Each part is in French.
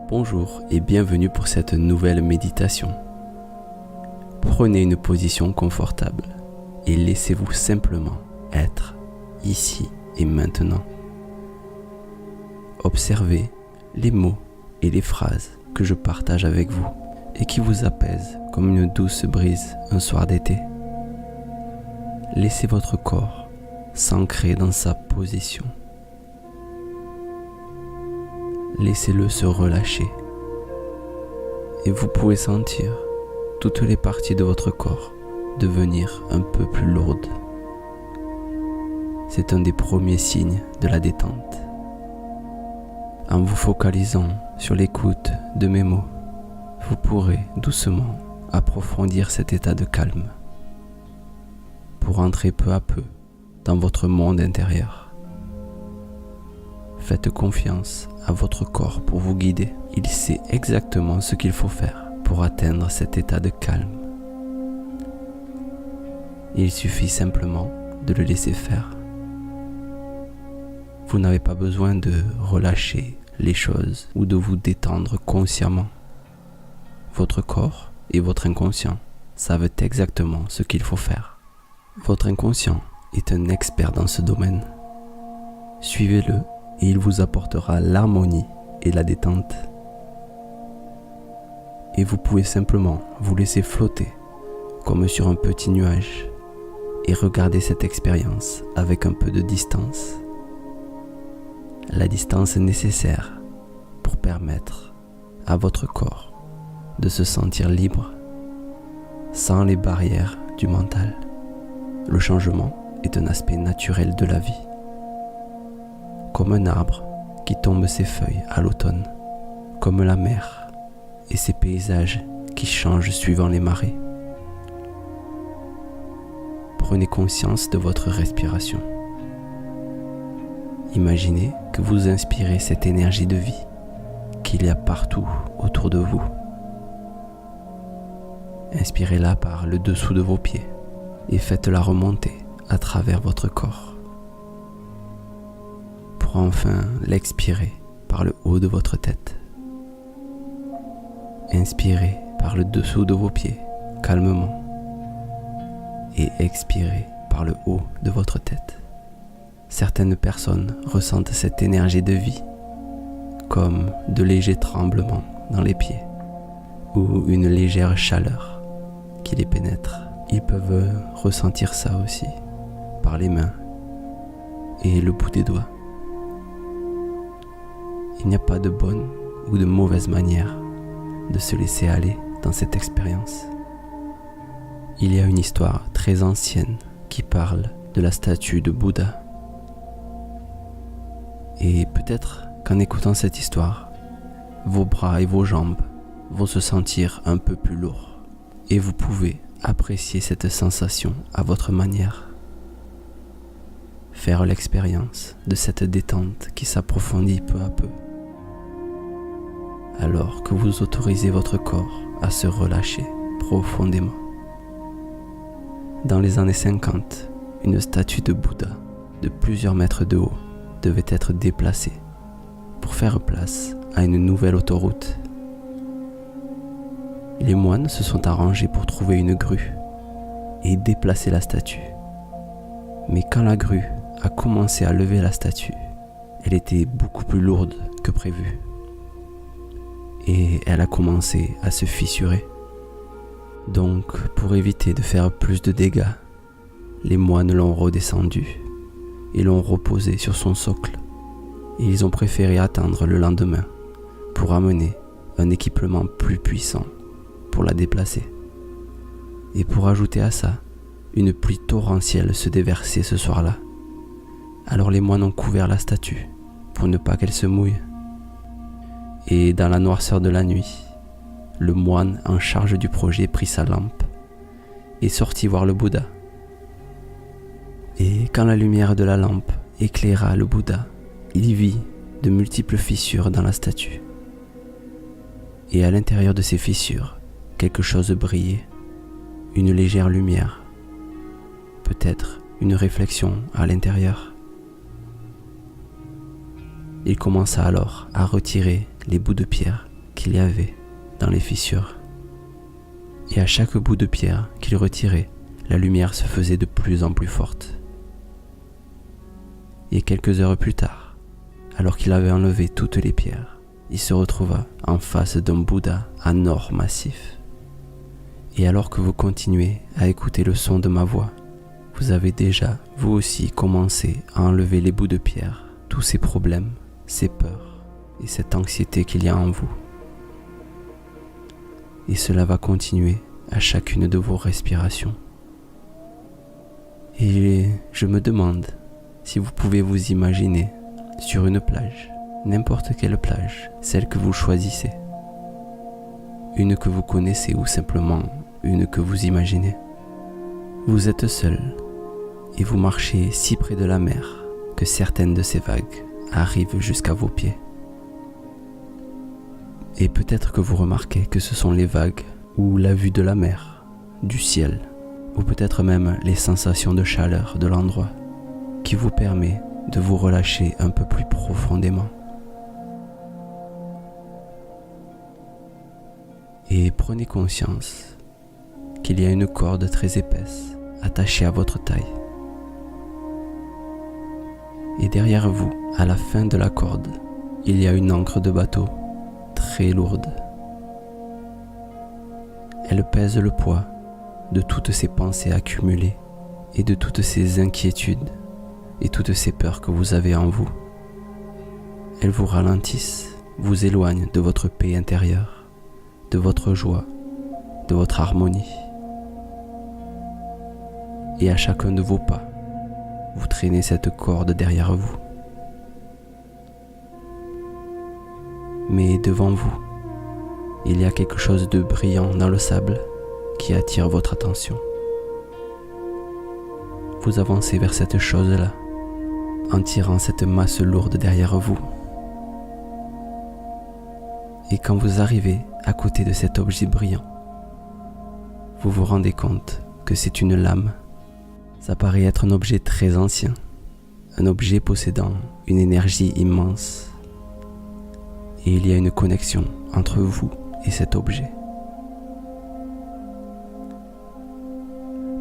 Bonjour et bienvenue pour cette nouvelle méditation. Prenez une position confortable et laissez-vous simplement être ici et maintenant. Observez les mots et les phrases que je partage avec vous et qui vous apaisent comme une douce brise un soir d'été. Laissez votre corps s'ancrer dans sa position. Laissez-le se relâcher et vous pouvez sentir toutes les parties de votre corps devenir un peu plus lourdes. C'est un des premiers signes de la détente. En vous focalisant sur l'écoute de mes mots, vous pourrez doucement approfondir cet état de calme pour entrer peu à peu dans votre monde intérieur. Faites confiance à votre corps pour vous guider. Il sait exactement ce qu'il faut faire pour atteindre cet état de calme. Il suffit simplement de le laisser faire. Vous n'avez pas besoin de relâcher les choses ou de vous détendre consciemment. Votre corps et votre inconscient savent exactement ce qu'il faut faire. Votre inconscient est un expert dans ce domaine. Suivez-le et il vous apportera l'harmonie et la détente. Et vous pouvez simplement vous laisser flotter comme sur un petit nuage et regarder cette expérience avec un peu de distance. La distance est nécessaire pour permettre à votre corps de se sentir libre, sans les barrières du mental. Le changement est un aspect naturel de la vie. Comme un arbre qui tombe ses feuilles à l'automne, comme la mer et ses paysages qui changent suivant les marées. Prenez conscience de votre respiration. Imaginez que vous inspirez cette énergie de vie qu'il y a partout autour de vous. Inspirez-la par le dessous de vos pieds et faites-la remonter à travers votre corps. Pour enfin l'expirer par le haut de votre tête. Inspirez par le dessous de vos pieds, calmement. Et expirez par le haut de votre tête. Certaines personnes ressentent cette énergie de vie comme de légers tremblements dans les pieds ou une légère chaleur qui les pénètre. Ils peuvent ressentir ça aussi par les mains et le bout des doigts. Il n'y a pas de bonne ou de mauvaise manière de se laisser aller dans cette expérience. Il y a une histoire très ancienne qui parle de la statue de Bouddha. Et peut-être qu'en écoutant cette histoire, vos bras et vos jambes vont se sentir un peu plus lourds. Et vous pouvez apprécier cette sensation à votre manière. Faire l'expérience de cette détente qui s'approfondit peu à peu. Alors que vous autorisez votre corps à se relâcher profondément. Dans les années 50, une statue de Bouddha de plusieurs mètres de haut devait être déplacée pour faire place à une nouvelle autoroute. Les moines se sont arrangés pour trouver une grue et déplacer la statue. Mais quand la grue a commencé à lever la statue, elle était beaucoup plus lourde que prévu. Et elle a commencé à se fissurer. Donc, pour éviter de faire plus de dégâts, les moines l'ont redescendu et l'ont reposé sur son socle. Et ils ont préféré attendre le lendemain pour amener un équipement plus puissant pour la déplacer. Et pour ajouter à ça, une pluie torrentielle se déversait ce soir-là. Alors les moines ont couvert la statue pour ne pas qu'elle se mouille. Et dans la noirceur de la nuit, le moine en charge du projet prit sa lampe et sortit voir le Bouddha. Et quand la lumière de la lampe éclaira le Bouddha, il y vit de multiples fissures dans la statue. Et à l'intérieur de ces fissures, quelque chose brillait, une légère lumière, peut-être une réflexion à l'intérieur. Il commença alors à retirer les bouts de pierre qu'il y avait dans les fissures. Et à chaque bout de pierre qu'il retirait, la lumière se faisait de plus en plus forte. Et quelques heures plus tard, alors qu'il avait enlevé toutes les pierres, il se retrouva en face d'un Bouddha en or massif. Et alors que vous continuez à écouter le son de ma voix, vous avez déjà, vous aussi, commencé à enlever les bouts de pierre, tous ces problèmes, ces peurs et cette anxiété qu'il y a en vous. Et cela va continuer à chacune de vos respirations. Et je me demande si vous pouvez vous imaginer sur une plage, n'importe quelle plage, celle que vous choisissez, une que vous connaissez ou simplement une que vous imaginez. Vous êtes seul et vous marchez si près de la mer que certaines de ces vagues arrivent jusqu'à vos pieds. Et peut-être que vous remarquez que ce sont les vagues ou la vue de la mer, du ciel, ou peut-être même les sensations de chaleur de l'endroit qui vous permet de vous relâcher un peu plus profondément. Et prenez conscience qu'il y a une corde très épaisse attachée à votre taille. Et derrière vous, à la fin de la corde, il y a une ancre de bateau très lourde. Elle pèse le poids de toutes ces pensées accumulées et de toutes ces inquiétudes et toutes ces peurs que vous avez en vous. Elles vous ralentissent, vous éloignent de votre paix intérieure, de votre joie, de votre harmonie. Et à chacun de vos pas, vous traînez cette corde derrière vous. Mais devant vous, il y a quelque chose de brillant dans le sable qui attire votre attention. Vous avancez vers cette chose-là, en tirant cette masse lourde derrière vous. Et quand vous arrivez à côté de cet objet brillant, vous vous rendez compte que c'est une lame. Ça paraît être un objet très ancien, un objet possédant une énergie immense. Et il y a une connexion entre vous et cet objet.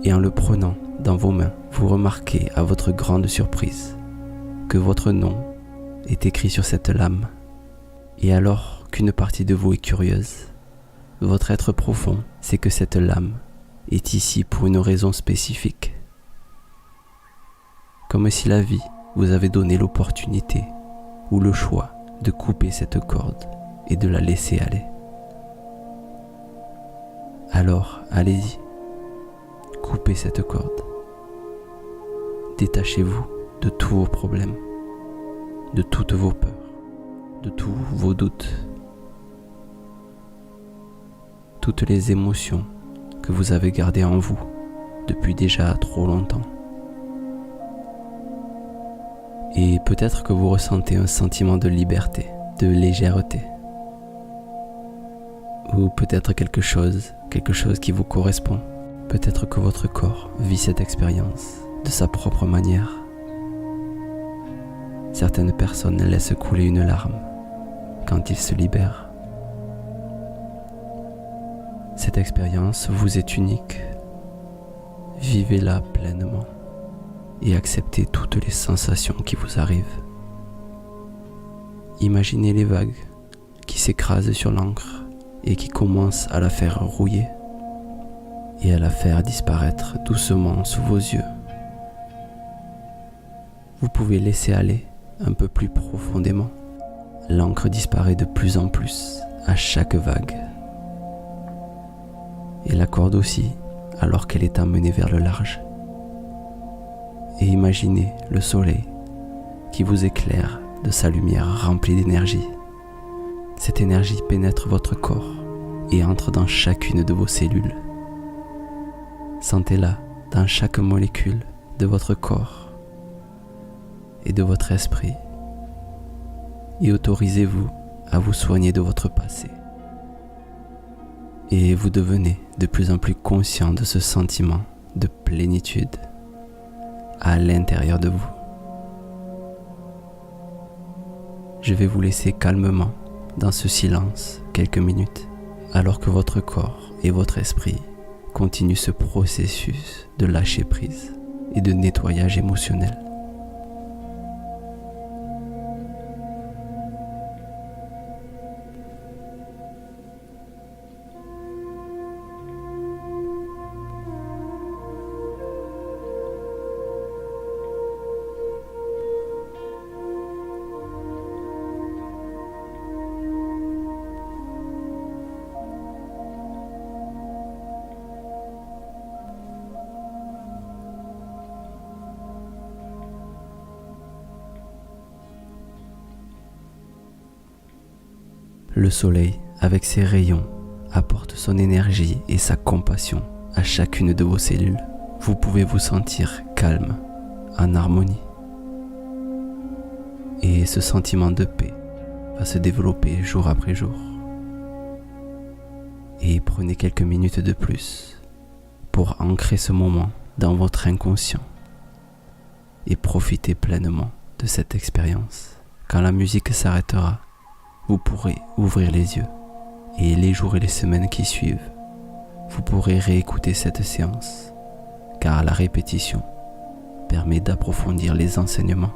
Et en le prenant dans vos mains, vous remarquez à votre grande surprise que votre nom est écrit sur cette lame. Et alors qu'une partie de vous est curieuse, votre être profond sait que cette lame est ici pour une raison spécifique. Comme si la vie vous avait donné l'opportunité ou le choix de couper cette corde et de la laisser aller. Alors, allez-y, coupez cette corde. Détachez-vous de tous vos problèmes, de toutes vos peurs, de tous vos doutes, toutes les émotions que vous avez gardées en vous depuis déjà trop longtemps. Et peut-être que vous ressentez un sentiment de liberté, de légèreté. Ou peut-être quelque chose qui vous correspond. Peut-être que votre corps vit cette expérience de sa propre manière. Certaines personnes laissent couler une larme quand ils se libèrent. Cette expérience vous est unique. Vivez-la pleinement et acceptez toutes les sensations qui vous arrivent. Imaginez les vagues qui s'écrasent sur l'encre et qui commencent à la faire rouiller et à la faire disparaître doucement sous vos yeux. Vous pouvez laisser aller un peu plus profondément. L'encre disparaît de plus en plus à chaque vague. Et la corde aussi, alors qu'elle est emmenée vers le large. Et imaginez le soleil qui vous éclaire de sa lumière remplie d'énergie. Cette énergie pénètre votre corps et entre dans chacune de vos cellules. Sentez-la dans chaque molécule de votre corps et de votre esprit. Et autorisez-vous à vous soigner de votre passé. Et vous devenez de plus en plus conscient de ce sentiment de plénitude à l'intérieur de vous. Je vais vous laisser calmement dans ce silence quelques minutes, alors que votre corps et votre esprit continuent ce processus de lâcher prise et de nettoyage émotionnel. Le soleil, avec ses rayons, apporte son énergie et sa compassion à chacune de vos cellules. Vous pouvez vous sentir calme, en harmonie. Et ce sentiment de paix va se développer jour après jour. Et prenez quelques minutes de plus pour ancrer ce moment dans votre inconscient et profitez pleinement de cette expérience. Quand la musique s'arrêtera, vous pourrez ouvrir les yeux et les jours et les semaines qui suivent, vous pourrez réécouter cette séance car la répétition permet d'approfondir les enseignements.